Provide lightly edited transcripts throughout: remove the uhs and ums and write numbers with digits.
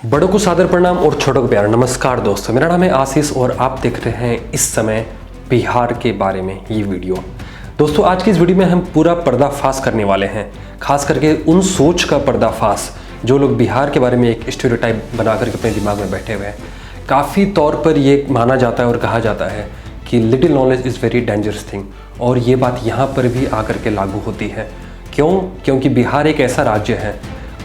बड़ों को सादर प्रणाम और छोटों को प्यार नमस्कार दोस्तों, मेरा नाम है आशीष और आप देख रहे हैं इस समय बिहार के बारे में ये वीडियो। दोस्तों आज की इस वीडियो में हम पूरा पर्दाफाश करने वाले हैं, खास करके उन सोच का पर्दाफाश जो लोग बिहार के बारे में एक स्टीरियोटाइप बना करके अपने दिमाग में बैठे हुए हैं। काफ़ी तौर पर ये माना जाता है और कहा जाता है कि little knowledge is very dangerous thing, और ये बात यहाँ पर भी आकर के लागू होती है। क्यों? क्योंकि बिहार एक ऐसा राज्य है,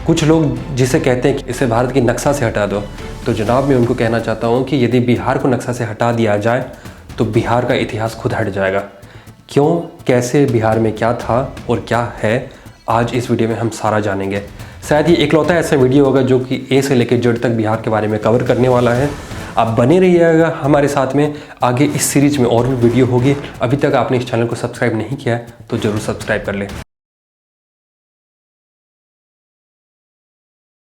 कुछ लोग जिसे कहते हैं कि इसे भारत की नक्शा से हटा दो, तो जनाब मैं उनको कहना चाहता हूँ कि यदि बिहार को नक्शा से हटा दिया जाए तो बिहार का इतिहास खुद हट जाएगा। क्यों, कैसे, बिहार में क्या था और क्या है, आज इस वीडियो में हम सारा जानेंगे। शायद ये इकलौता ऐसा वीडियो होगा जो कि ए से लेकर जेड तक बिहार के बारे में कवर करने वाला है। आप बने रहिएगा हमारे साथ में, आगे इस सीरीज में और भी वीडियो होगी। अभी तक आपने इस चैनल को सब्सक्राइब नहीं किया है तो ज़रूर सब्सक्राइब कर लें।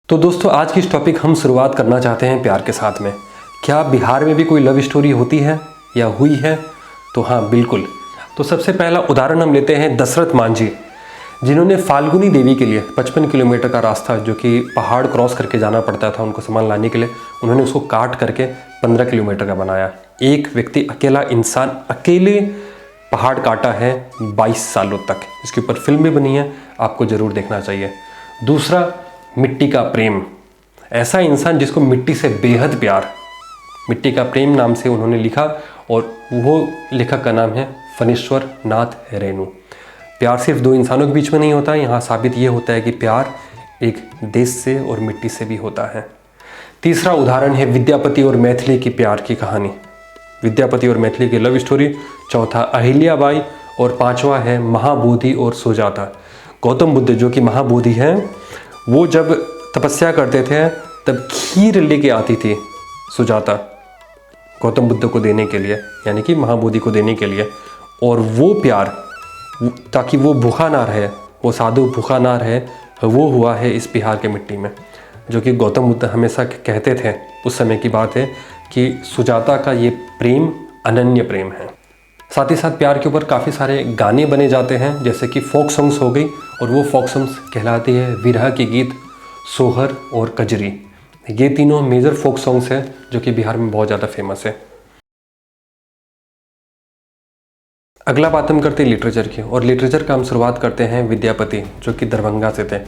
तो दोस्तों आज की इस टॉपिक हम शुरुआत करना चाहते हैं प्यार के साथ में। क्या बिहार में भी कोई लव स्टोरी होती है या हुई है? तो हाँ, बिल्कुल। तो सबसे पहला उदाहरण हम लेते हैं दशरथ मांझी, जिन्होंने फाल्गुनी देवी के लिए 55 किलोमीटर का रास्ता, जो कि पहाड़ क्रॉस करके जाना पड़ता था उनको सामान लाने के लिए, उन्होंने उसको काट करके 15 किलोमीटर का बनाया। एक व्यक्ति, अकेला इंसान, अकेले पहाड़ काटा है 22 सालों तक। इसके ऊपर फिल्म भी बनी है, आपको ज़रूर देखना चाहिए। दूसरा, मिट्टी का प्रेम। ऐसा इंसान जिसको मिट्टी से बेहद प्यार, मिट्टी का प्रेम नाम से उन्होंने लिखा, और वो लेखक का नाम है फणीश्वर नाथ रेणु। प्यार सिर्फ दो इंसानों के बीच में नहीं होता, यहाँ साबित ये होता है कि प्यार एक देश से और मिट्टी से भी होता है। तीसरा उदाहरण है विद्यापति और मैथिली की प्यार की कहानी, विद्यापति और मैथिली की लव स्टोरी। चौथा अहिल्याबाई, और पांचवा है महाबोधि और सुजाता। गौतम बुद्ध जो कि महाबोधि हैं, वो जब तपस्या करते थे तब खीर लेके आती थी सुजाता गौतम बुद्ध को देने के लिए, यानी कि महाबोधि को देने के लिए। और वो प्यार, ताकि वो भूखा ना रहे, वो साधु भूखा ना रहे, वो हुआ है इस बिहार के मिट्टी में। जो कि गौतम बुद्ध हमेशा कहते थे, उस समय की बात है, कि सुजाता का ये प्रेम अनन्य प्रेम है। साथ ही साथ प्यार के ऊपर काफ़ी सारे गाने बने जाते हैं, जैसे कि फोक सॉन्ग्स हो गई, और वो फोक सॉन्ग्स कहलाती है विरह के गीत, सोहर और कजरी। ये तीनों मेजर फोक सॉन्ग्स हैं जो कि बिहार में बहुत ज़्यादा फेमस है। अगला बात हम करते हैं लिटरेचर की, और लिटरेचर का हम शुरुआत करते हैं विद्यापति, जो कि दरभंगा से थे,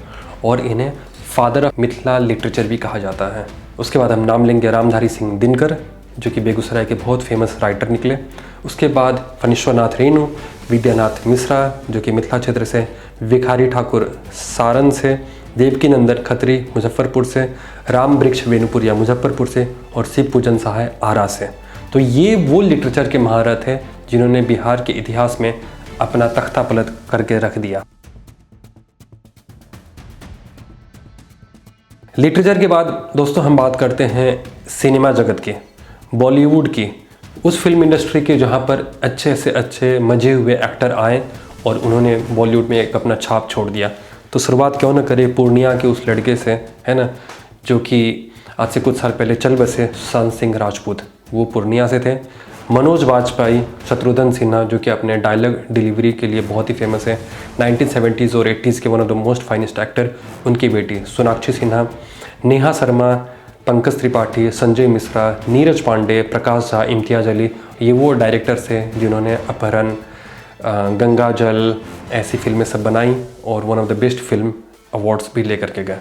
और इन्हें फादर ऑफ मिथिला लिटरेचर भी कहा जाता है। उसके बाद हम नाम लेंगे रामधारी सिंह दिनकर, जो कि बेगूसराय के बहुत फेमस राइटर निकले। उसके बाद फणीश्वर नाथ रेणु, विद्यानाथ मिश्रा जो कि मिथिला क्षेत्र से, भिखारी ठाकुर सारण से, देवकी नंदन खत्री मुजफ्फरपुर से, राम वृक्ष वेणुपुरिया मुजफ्फरपुर से, और शिव पूजन सहाय आरा से। तो ये वो लिटरेचर के महारथ हैं जिन्होंने बिहार के इतिहास में अपना तख्ता पलट करके रख दिया। लिटरेचर के बाद दोस्तों हम बात करते हैं सिनेमा जगत की, बॉलीवुड की, उस फिल्म इंडस्ट्री के जहाँ पर अच्छे से अच्छे मजे हुए एक्टर आए और उन्होंने बॉलीवुड में एक अपना छाप छोड़ दिया। तो शुरुआत क्यों न करें पूर्णिया के उस लड़के से, है ना, जो कि आज से कुछ साल पहले चल बसे, सुशांत सिंह राजपूत। वो पूर्णिया से थे। मनोज वाजपेयी, शत्रुघ्न सिन्हा जो कि अपने डायलॉग डिलीवरी के लिए बहुत ही फेमस है, 1970s और 80s के one of the most finest actor. उनकी बेटी सोनाक्षी सिन्हा, नेहा शर्मा, पंकज त्रिपाठी, संजय मिश्रा, नीरज पांडे, प्रकाश झा, इम्तियाज अली, ये वो डायरेक्टर्स हैं जिन्होंने अपहरण, गंगा जल, ऐसी फिल्में सब बनाई और one of the best film awards भी लेकर के गए।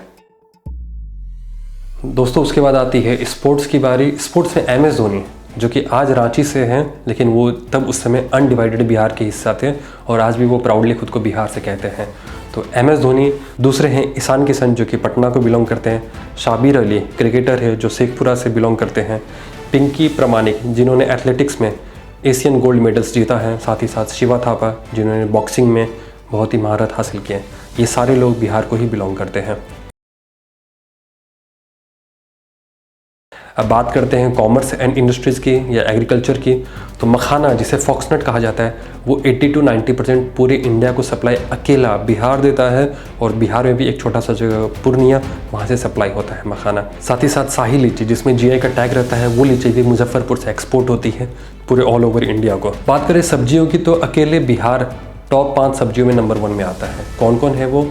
दोस्तों उसके बाद आती है स्पोर्ट्स की बारी। स्पोर्ट्स में MS धोनी, जो कि आज रांची से हैं, लेकिन वो तब उस समय अनडिवाइडेड बिहार के हिस्सा थे, और आज भी वो प्राउडली खुद को बिहार से कहते हैं। तो MS धोनी। दूसरे हैं ईशान किशन, जो कि पटना को बिलोंग करते हैं। शाबिर अली क्रिकेटर है जो शेखपुरा से बिलोंग करते हैं। पिंकी प्रामाणिक, जिन्होंने एथलेटिक्स में एशियन गोल्ड मेडल्स जीता है। साथ ही साथ शिवा थापा, जिन्होंने बॉक्सिंग में बहुत ही महारत हासिल की है। ये सारे लोग बिहार को ही बिलोंग करते हैं। अब बात करते हैं कॉमर्स एंड इंडस्ट्रीज़ की या एग्रीकल्चर की। तो मखाना, जिसे फॉक्सनट कहा जाता है, वो 80 to 90% पूरे इंडिया को सप्लाई अकेला बिहार देता है, और बिहार में भी एक छोटा सा जगह पूर्णिया, वहाँ से सप्लाई होता है मखाना। साथ ही साथ शाही लीची, जिसमें GI का टैग रहता है, वो लीची भी मुजफ्फरपुर से एक्सपोर्ट होती है पूरे ऑल ओवर इंडिया को। बात करें सब्जियों की, तो अकेले बिहार टॉप 5 सब्जियों में नंबर 1 में आता है। कौन कौन है वो?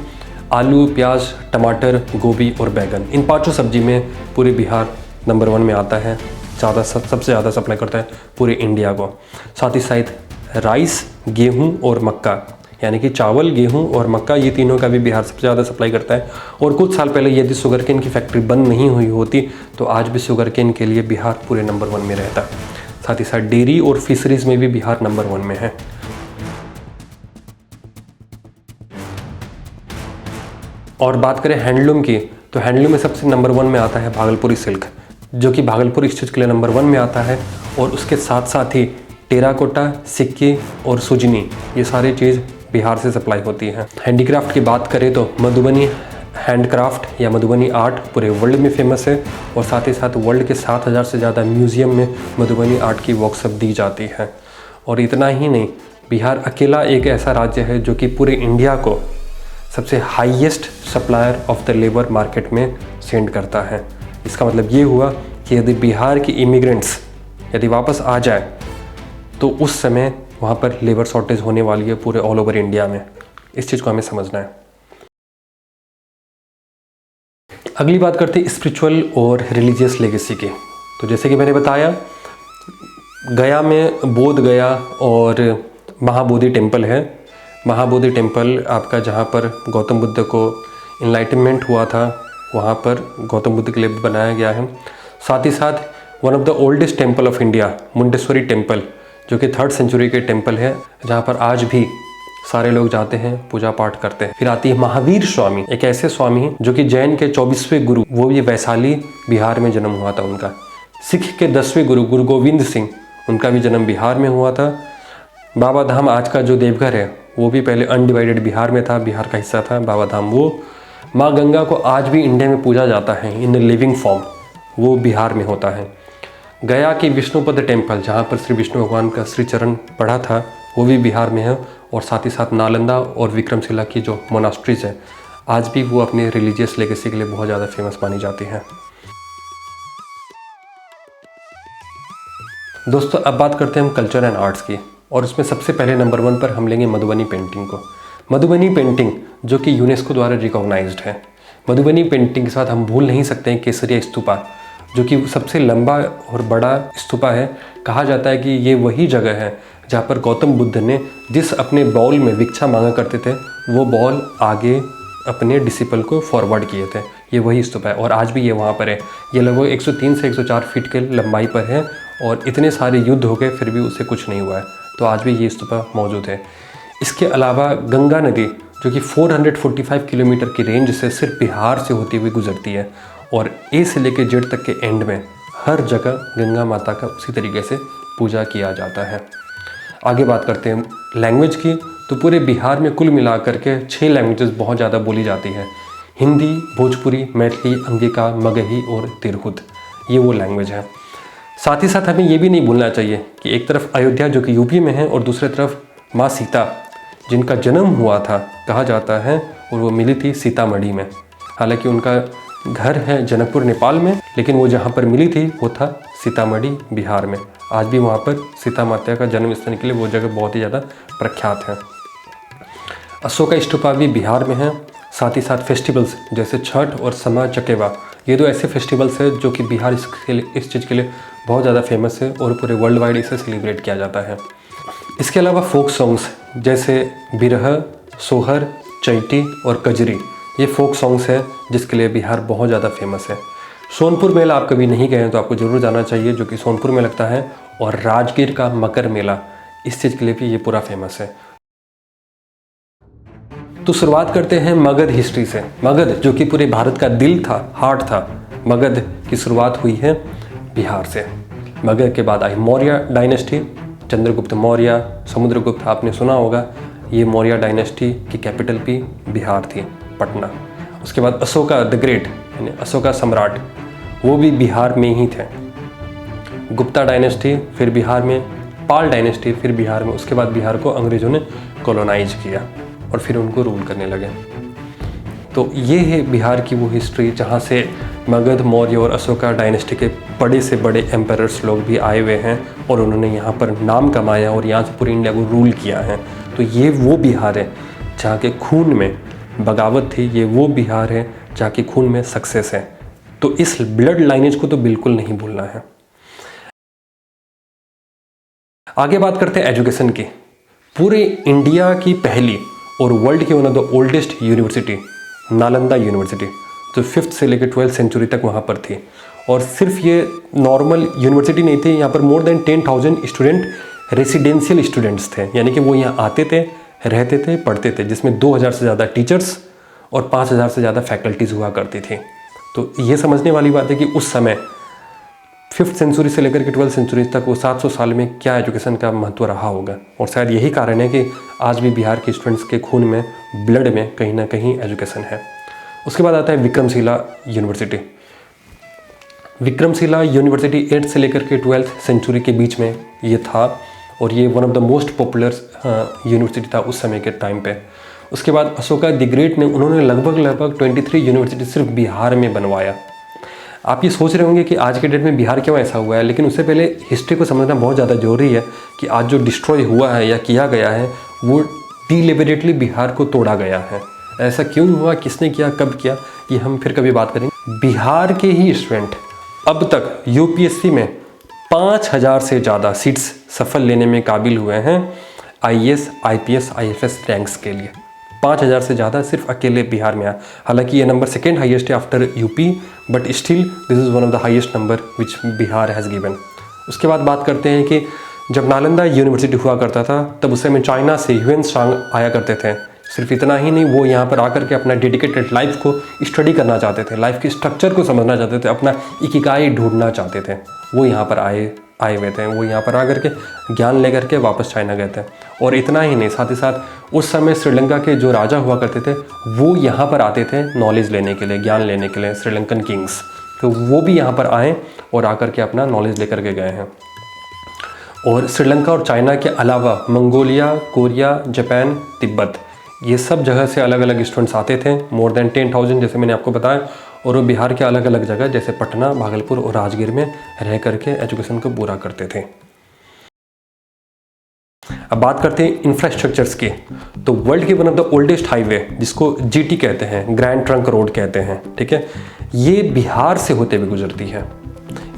आलू, प्याज, टमाटर, गोभी और बैगन, इन पांचों सब्जी में पूरे बिहार नंबर 1 में आता है। सबसे ज़्यादा सप्लाई करता है पूरे इंडिया को। साथ ही साथ राइस, गेहूं और मक्का, यानी कि चावल, गेहूं और मक्का, ये तीनों का भी बिहार सबसे ज़्यादा सप्लाई करता है। और कुछ साल पहले यदि शुगर केन की फैक्ट्री बंद नहीं हुई होती तो आज भी शुगर केन के लिए बिहार पूरे नंबर 1 में रहता। साथ ही साथ डेयरी और फिशरीज़ में भी बिहार नंबर 1 में है। और बात करें हैंडलूम की, तो हैंडलूम में सबसे नंबर 1 में आता है भागलपुरी सिल्क, जो कि भागलपुर इस चीज़ के लिए नंबर 1 में आता है। और उसके साथ साथ ही टेराकोटा, सिक्के और सुजनी, ये सारी चीज़ बिहार से सप्लाई होती है। हैंडीक्राफ्ट की बात करें तो मधुबनी हैंडक्राफ्ट या मधुबनी आर्ट पूरे वर्ल्ड में फेमस है। और साथ ही साथ वर्ल्ड के 7000 से ज़्यादा म्यूज़ियम में मधुबनी आर्ट की वर्कशॉप दी जाती है। और इतना ही नहीं, बिहार अकेला एक ऐसा राज्य है जो कि पूरे इंडिया को सबसे highest supplier of the labour market में सेंड करता है। इसका मतलब ये हुआ कि यदि बिहार की इमिग्रेंट्स यदि वापस आ जाए तो उस समय वहाँ पर लेबर शॉर्टेज होने वाली है पूरे ऑल ओवर इंडिया में। इस चीज़ को हमें समझना है। अगली बात करते हैं स्पिरिचुअल और रिलीजियस लेगेसी की। तो जैसे कि मैंने बताया, गया में बोध गया और महाबोधि टेम्पल है। महाबोधि टेम्पल आपका जहाँ पर गौतम बुद्ध को इनलाइटनमेंट हुआ था, वहाँ पर गौतम बुद्ध के लिए बनाया गया है। साथ ही साथ one of the oldest temple of India, Mundeshwari temple, जो कि 3rd सेंचुरी के टेम्पल है, जहाँ पर आज भी सारे लोग जाते हैं, पूजा पाठ करते हैं। फिर आती है महावीर स्वामी, एक ऐसे स्वामी जो कि जैन के 24वें गुरु, वो ये वैशाली बिहार में जन्म हुआ था उनका। सिख के 10वें गुरु गुरु गोविंद सिंह, उनका भी जन्म बिहार में हुआ था। बाबा धाम, आज का जो देवघर है, वो भी पहले अनडिवाइडेड बिहार में था, बिहार का हिस्सा था बाबा धाम। वो माँ गंगा को आज भी इंडिया में पूजा जाता है इन लिविंग फॉर्म, वो बिहार में होता है। गया की विष्णुपद टेम्पल, जहाँ पर श्री विष्णु भगवान का श्री चरण पड़ा था, वो भी बिहार में है। और साथ ही साथ नालंदा और विक्रमशिला की जो मोनास्ट्रीज है, आज भी वो अपने रिलीजियस लेगेसी के लिए बहुत ज़्यादा फेमस मानी जाती हैं। दोस्तों, अब बात करते हैं हम कल्चर एंड आर्ट्स की, और उसमें सबसे पहले नंबर 1 पर हम लेंगे मधुबनी पेंटिंग को। मधुबनी पेंटिंग जो कि यूनेस्को द्वारा रिकॉग्नाइज्ड है। मधुबनी पेंटिंग के साथ हम भूल नहीं सकते हैं केसरिया स्तूपा, जो कि सबसे लंबा और बड़ा स्तूपा है। कहा जाता है कि ये वही जगह है जहाँ पर गौतम बुद्ध ने जिस अपने बॉल में भिक्षा मांगा करते थे, वो बॉल आगे अपने डिसिपल को फॉरवर्ड किए थे। ये वही स्तूपा है और आज भी ये वहाँ पर है। ये लगभग 103 से 104 फीट के लंबाई पर है और इतने सारे युद्ध हो गए फिर भी उससे कुछ नहीं हुआ है, तो आज भी ये स्तूपा मौजूद है। इसके अलावा गंगा नदी, जो कि 445 किलोमीटर की रेंज से सिर्फ बिहार से होती हुई गुजरती है, और ए से लेकर जेड तक के एंड में हर जगह गंगा माता का उसी तरीके से पूजा किया जाता है। आगे बात करते हैं लैंग्वेज की, तो पूरे बिहार में कुल मिलाकर के 6 लैंग्वेजेस बहुत ज़्यादा बोली जाती हैं। हिंदी, भोजपुरी, मैथिली, अंगिका, मगही और तिरहुत, ये वो लैंग्वेज है। साथ ही साथ हमें ये भी नहीं भूलना चाहिए कि एक तरफ अयोध्या जो कि यूपी में है, और दूसरी तरफ माँ सीता जिनका जन्म हुआ था कहा जाता है, और वो मिली थी सीतामढ़ी में। हालांकि उनका घर है जनकपुर नेपाल में, लेकिन वो जहाँ पर मिली थी वो था सीतामढ़ी बिहार में। आज भी वहाँ पर सीता माता का जन्म स्थान के लिए वो जगह बहुत ही ज़्यादा प्रख्यात है। अशोका स्तूपा भी बिहार में है। साथ ही साथ फेस्टिवल्स जैसे छठ और समा चकेवा, ये 2 ऐसे फेस्टिवल्स हैं जो कि बिहार इस चीज़ के लिए बहुत ज़्यादा फेमस है और पूरे वर्ल्ड वाइड इसे सेलिब्रेट किया जाता है। इसके अलावा फोक सॉन्ग्स जैसे बिरह, सोहर, चैती और कजरी, ये फोक सॉन्ग्स हैं जिसके लिए बिहार बहुत ज़्यादा फेमस है। सोनपुर मेला आप कभी नहीं गए हैं तो आपको ज़रूर जाना चाहिए, जो कि सोनपुर में लगता है। और राजगीर का मकर मेला, इस चीज़ के लिए भी ये पूरा फेमस है। तो शुरुआत करते हैं मगध हिस्ट्री से। मगध जो कि पूरे भारत का दिल था, हार्ट था, मगध की शुरुआत हुई है बिहार से। मगध के बाद आई मौर्य डायनेस्टी, चंद्रगुप्त मौर्य, समुद्रगुप्त आपने सुना होगा, ये मौर्य डायनेस्टी की कैपिटल भी बिहार थी, पटना। उसके बाद अशोका द ग्रेट यानी अशोका सम्राट, वो भी बिहार में ही थे। गुप्ता डायनेस्टी फिर बिहार में, पाल डायनेस्टी फिर बिहार में। उसके बाद बिहार को अंग्रेज़ों ने कॉलोनाइज किया और फिर उनको रूल करने लगे। तो ये है बिहार की वो हिस्ट्री जहाँ से मगध, मौर्य और अशोका डायनेस्टी के बड़े से बड़े एम्परर्स लोग भी आए हुए हैं और उन्होंने यहाँ पर नाम कमाया और यहाँ से पूरी इंडिया को रूल किया है। तो ये वो बिहार है जहाँ के खून में बगावत थी, ये वो बिहार है जहाँ की खून में सक्सेस है। तो इस ब्लड लाइनेज को तो बिल्कुल नहीं भूलना है। आगे बात करते हैं एजुकेशन की। पूरे इंडिया की पहली और वर्ल्ड की one of the oldest university Nalanda university, जो 5th से लेकर 12th सेंचुरी तक वहाँ पर थी। और सिर्फ ये नॉर्मल यूनिवर्सिटी नहीं थी, यहाँ पर more than 10,000 student residential students थे, यानी कि वो यहाँ आते थे, रहते थे, पढ़ते थे, जिसमें 2,000 से ज़्यादा टीचर्स और 5,000 से ज़्यादा फैकल्टीज़ हुआ करती थी। तो ये समझने वाली बात है कि उस समय 5th सेंचुरी से लेकर के 12th सेंचुरी तक वो 700 साल में क्या एजुकेशन का महत्व रहा होगा। और शायद यही कारण है कि आज भी बिहार के स्टूडेंट्स के खून में, ब्लड में कहीं ना कहीं एजुकेशन है। उसके बाद आता है Vikramshila university. Vikramshila university 8th से लेकर के 12th सेंचुरी के बीच में ये था और ये one of the most popular university था उस समय के टाइम पे। उसके बाद अशोका द ग्रेट ने, उन्होंने लगभग 23 यूनिवर्सिटी सिर्फ बिहार में बनवाया। आप ये सोच रहे होंगे कि आज के डेट में बिहार क्यों ऐसा हुआ है, लेकिन उससे पहले हिस्ट्री को समझना बहुत ज़्यादा ज़रूरी है कि आज जो डिस्ट्रॉय हुआ है या किया गया है वो डिलिबरेटली बिहार को तोड़ा गया है। ऐसा क्यों हुआ, किसने किया, कब किया, ये हम फिर कभी बात करेंगे। बिहार के ही स्टूडेंट अब तक यूपीएससी में 5,000 से ज़्यादा सीट्स सफल लेने में काबिल हुए हैं आईएएस, आईपीएस, आईएफएस रैंक्स के लिए। 5,000 से ज़्यादा सिर्फ अकेले बिहार में आया। हालांकि ये नंबर सेकेंड हाईएस्ट है after UP, but still this is one of the highest number which Bihar has given. उसके बाद बात करते हैं कि जब नालंदा यूनिवर्सिटी हुआ करता था तब उस समय चाइना से ह्यूएन सांग आया करते थे। सिर्फ इतना ही नहीं, वो यहाँ पर आकर के अपना डेडिकेटेड लाइफ को स्टडी करना चाहते थे, लाइफ के स्ट्रक्चर को समझना चाहते थे, अपना इकिगाई ढूंढना चाहते थे। वो यहाँ पर आए हुए थे, वो यहाँ पर आकर के ज्ञान लेकर के वापस चाइना गए थे। और इतना ही नहीं, साथ ही साथ उस समय श्रीलंका के जो राजा हुआ करते थे वो यहाँ पर आते थे नॉलेज लेने के लिए, ज्ञान लेने के लिए, श्रीलंकन किंग्स। तो वो भी यहाँ पर आए और आकर के अपना नॉलेज लेकर के गए हैं। और श्रीलंका और चाइना के अलावा मंगोलिया, कोरिया, जापान, तिब्बत, ये सब जगह से अलग अलग स्टूडेंट्स आते थे, मोर देन 10,000 जैसे मैंने आपको बताया। और वो बिहार के अलग अलग जगह जैसे पटना, भागलपुर और राजगीर में रह करके एजुकेशन को पूरा करते थे। अब बात करते हैं इंफ्रास्ट्रक्चर्स की। तो वर्ल्ड की one of the oldest highway, जिसको जीटी कहते हैं, ग्रैंड ट्रंक रोड कहते हैं, ठीक है, ये बिहार से होते हुए गुजरती है।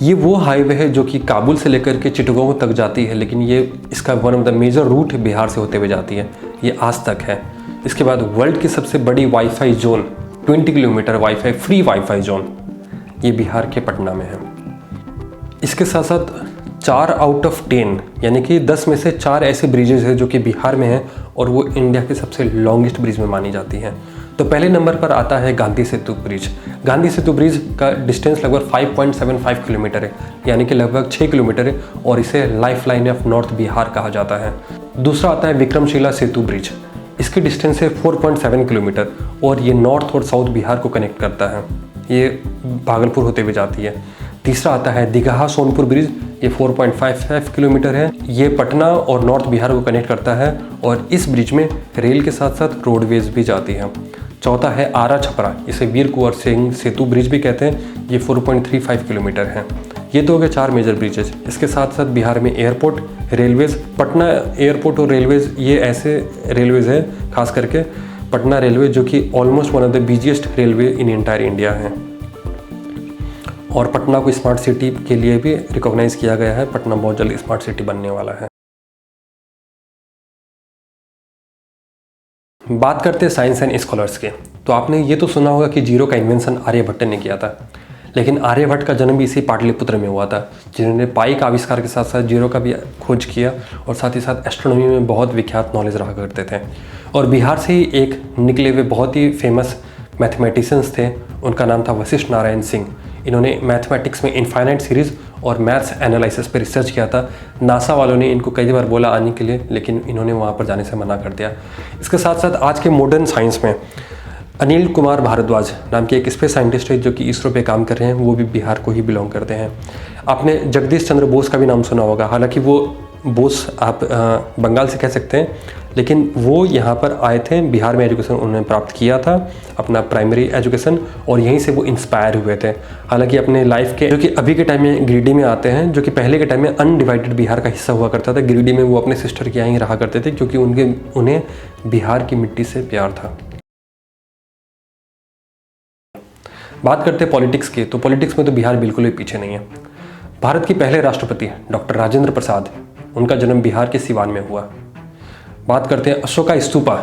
ये वो हाईवे है जो कि काबुल से लेकर के चिटगांव तक जाती है, लेकिन ये इसका one of the major route Bihar से होते हुए जाती है, ये आज तक है। इसके बाद वर्ल्ड की सबसे बड़ी wifi zone, 20 kilometre wifi, free wifi zone, ये बिहार के पटना में है। इसके साथ साथ 4 आउट ऑफ 10 यानी कि 10 में से 4 ऐसे ब्रिजेस हैं जो कि बिहार में हैं और वो इंडिया के सबसे लॉन्गेस्ट ब्रिज में मानी जाती हैं। तो पहले नंबर पर आता है गांधी सेतु ब्रिज। गांधी सेतु ब्रिज का डिस्टेंस लगभग 5.75 किलोमीटर है, यानी कि लगभग 6 किलोमीटर है, और इसे life line of north Bihar कहा जाता है। दूसरा आता है विक्रमशिला सेतु ब्रिज। इसकी डिस्टेंस है 4.7 किलोमीटर और ये नॉर्थ और साउथ बिहार को कनेक्ट करता है, ये भागलपुर होते हुए जाती है। तीसरा आता है दीघा सोनपुर ब्रिज, ये 4.55 किलोमीटर है, ये पटना और नॉर्थ बिहार को कनेक्ट करता है और इस ब्रिज में रेल के साथ साथ रोडवेज भी जाती है। चौथा है आरा छपरा, इसे वीर कुंवर सिंह सेतु ब्रिज भी कहते हैं, ये 4.35 किलोमीटर है। ये तो हो गए 4 मेजर ब्रिजेज। इसके साथ साथ बिहार में एयरपोर्ट, रेलवेज, पटना एयरपोर्ट और रेलवेज, ये ऐसे रेलवेज हैं, खास करके पटना रेलवे जो कि almost one of the busiest railway in entire India है। और पटना को स्मार्ट सिटी के लिए भी रिकॉग्नाइज किया गया है, पटना बहुत जल्द स्मार्ट सिटी बनने वाला है। बात करते हैं साइंस एंड स्कॉलर्स के। तो आपने ये तो सुना होगा कि जीरो का इन्वेंशन आर्यभट्ट ने किया था, लेकिन आर्यभट्ट का जन्म भी इसी पाटलिपुत्र में हुआ था, जिन्होंने पाई का आविष्कार के साथ साथ जीरो का भी खोज किया और साथ ही साथ एस्ट्रोनॉमी में बहुत विख्यात नॉलेज रहा करते थे। और बिहार से ही एक निकले हुए बहुत ही फेमस मैथमेटिशियंस थे, उनका नाम था वशिष्ठ नारायण सिंह। इन्होंने मैथमेटिक्स में इनफाइनाइट सीरीज़ और मैथ्स एनालिसिस पर रिसर्च किया था। नासा वालों ने इनको कई बार बोला आने के लिए, लेकिन इन्होंने वहाँ पर जाने से मना कर दिया। इसके साथ साथ आज के मॉडर्न साइंस में अनिल कुमार भारद्वाज नाम के एक स्पेस साइंटिस्ट है जो कि इसरो पे काम कर रहे हैं, वो भी बिहार को ही बिलोंग करते हैं। आपने जगदीश चंद्र बोस का भी नाम सुना होगा, हालांकि वो बोस आप बंगाल से कह सकते हैं, लेकिन वो यहाँ पर आए थे, बिहार में एजुकेशन उन्होंने प्राप्त किया था, अपना प्राइमरी एजुकेशन, और यहीं से वो इंस्पायर हुए थे। हालांकि अपने लाइफ के, जो कि अभी के टाइम में गिरिडीह में आते हैं, जो कि पहले के टाइम में अनडिवाइडेड बिहार का हिस्सा हुआ करता था। गिरिडीह में वो अपने सिस्टर के यहाँ ही रहा करते थे क्योंकि उन्हें बिहार की मिट्टी से प्यार था। बात करते हैं पॉलिटिक्स की, तो पॉलिटिक्स में तो बिहार बिल्कुल भी पीछे नहीं है। भारत के पहले राष्ट्रपति डॉक्टर राजेंद्र प्रसाद, उनका जन्म बिहार के सिवान में हुआ। बात करते हैं अशोका स्तूपा,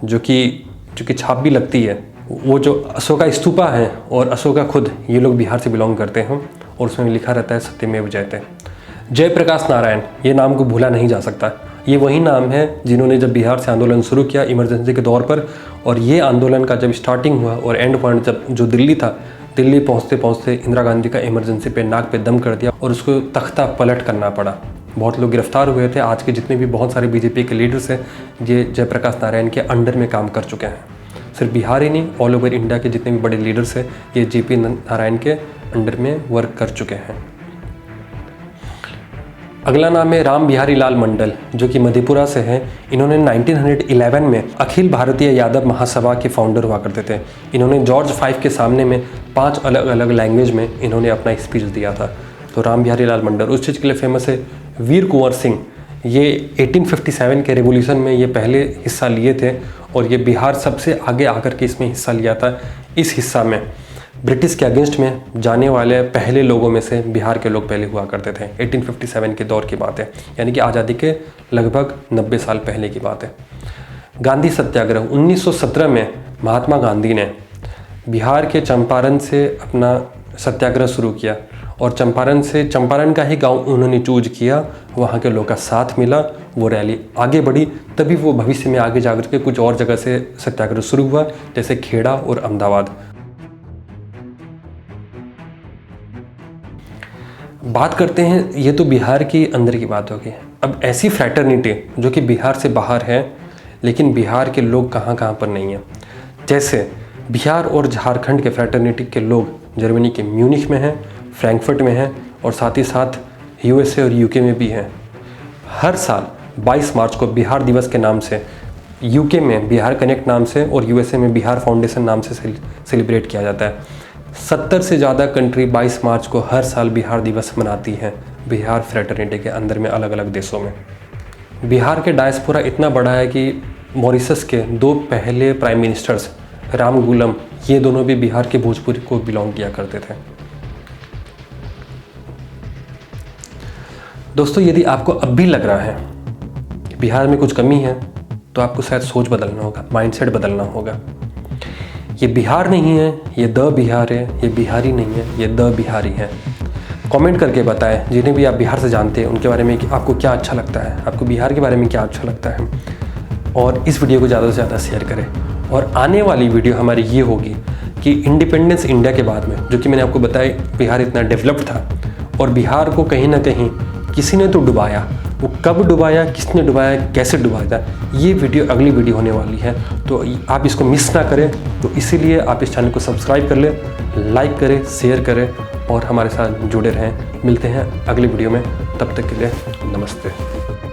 जो कि छाप भी लगती है, वो जो अशोका स्तूपा है और अशोका खुद, ये लोग बिहार से बिलोंग करते हैं और उसमें लिखा रहता है सत्यमेव जयते। जयप्रकाश नारायण, ये नाम को भूला नहीं जा सकता। ये वही नाम है जिन्होंने जब बिहार से आंदोलन शुरू किया इमरजेंसी के दौर पर, और ये आंदोलन का जब स्टार्टिंग हुआ और एंड पॉइंट जब जो दिल्ली था, दिल्ली पहुँचते पहुँचते इंदिरा गांधी का इमरजेंसी पे नाक पे दम कर दिया और उसको तख्ता पलट करना पड़ा। बहुत लोग गिरफ्तार हुए थे। आज के जितने भी बहुत सारे बीजेपी के लीडर्स हैं, ये जयप्रकाश नारायण के अंडर में काम कर चुके हैं। सिर्फ बिहार ही नहीं, ऑल ओवर इंडिया के जितने भी बड़े लीडर्स हैं, ये जेपी नारायण के अंडर में वर्क कर चुके हैं। अगला नाम है राम बिहारी लाल मंडल, जो कि मधेपुरा से हैं। इन्होंने 1911 में अखिल भारतीय यादव महासभा के फाउंडर हुआ करते थे। इन्होंने जॉर्ज V के सामने में 5 अलग अलग लैंग्वेज में इन्होंने अपना स्पीच दिया था। तो राम बिहारी लाल मंडल उस चीज़ के लिए फेमस है। वीर कुंवर सिंह, ये 1857 के रेवोल्यूशन में ये पहले हिस्सा लिए थे और ये बिहार सबसे आगे आकर के इसमें हिस्सा लिया था। इस हिस्सा में ब्रिटिश के अगेंस्ट में जाने वाले पहले लोगों में से बिहार के लोग पहले हुआ करते थे। 1857 के दौर की बात है, यानी कि आज़ादी के लगभग 90 साल पहले की बात है। गांधी सत्याग्रह 1917 में महात्मा गांधी ने बिहार के चंपारण से अपना सत्याग्रह शुरू किया और चंपारण का ही गांव उन्होंने चूज किया। वहाँ के लोगों का साथ मिला, वो रैली आगे बढ़ी, तभी वो भविष्य में आगे जाकर के कुछ और जगह से सत्याग्रह शुरू हुआ, जैसे खेड़ा और अहमदाबाद। बात करते हैं, ये तो बिहार की अंदर की बात होगी। अब ऐसी फ्रैटर्निटी जो कि बिहार से बाहर है, लेकिन बिहार के लोग कहाँ कहाँ पर नहीं हैं। जैसे बिहार और झारखंड के फ्रैटर्निटी के लोग जर्मनी के म्यूनिख में हैं, फ्रैंकफर्ट में हैं और साथ ही साथ USA और UK में भी हैं। हर साल 22 मार्च को बिहार दिवस के नाम से UK में बिहार कनेक्ट नाम से और USA में बिहार फाउंडेशन नाम से सेलिब्रेट किया जाता है। 70 से ज़्यादा कंट्री 22 मार्च को हर साल बिहार दिवस मनाती हैं, बिहार फ्रैटर्निटी के अंदर में अलग अलग देशों में। बिहार के डायस्पोरा इतना बड़ा है कि मॉरिशस के 2 पहले प्राइम मिनिस्टर्स राम गुलम, ये दोनों भी बिहार के भोजपुरी को बिलोंग किया करते थे। दोस्तों, यदि आपको अब भी लग रहा है कि बिहार में कुछ कमी है, तो आपको शायद सोच बदलना होगा, माइंडसेट बदलना होगा। ये बिहार नहीं है, ये द बिहार है। ये बिहारी नहीं है, ये द बिहारी है। कमेंट करके बताएं, जिन्हें भी आप बिहार से जानते हैं उनके बारे में कि आपको क्या अच्छा लगता है, आपको बिहार के बारे में क्या अच्छा लगता है। और इस वीडियो को ज़्यादा से ज़्यादा शेयर करें। और आने वाली वीडियो हमारी ये होगी कि इंडिपेंडेंस इंडिया के बाद में, जो कि मैंने आपको बताया बिहार इतना डेवलप्ड था और बिहार को कहीं ना कहीं किसी ने तो डुबाया। वो कब डुबाया, किसने डुबाया, कैसे डुबाया, ये वीडियो अगली वीडियो होने वाली है। तो आप इसको मिस ना करें। तो इसीलिए आप इस चैनल को सब्सक्राइब कर लें, लाइक करें, शेयर करें और हमारे साथ जुड़े रहें। मिलते हैं अगली वीडियो में, तब तक के लिए नमस्ते।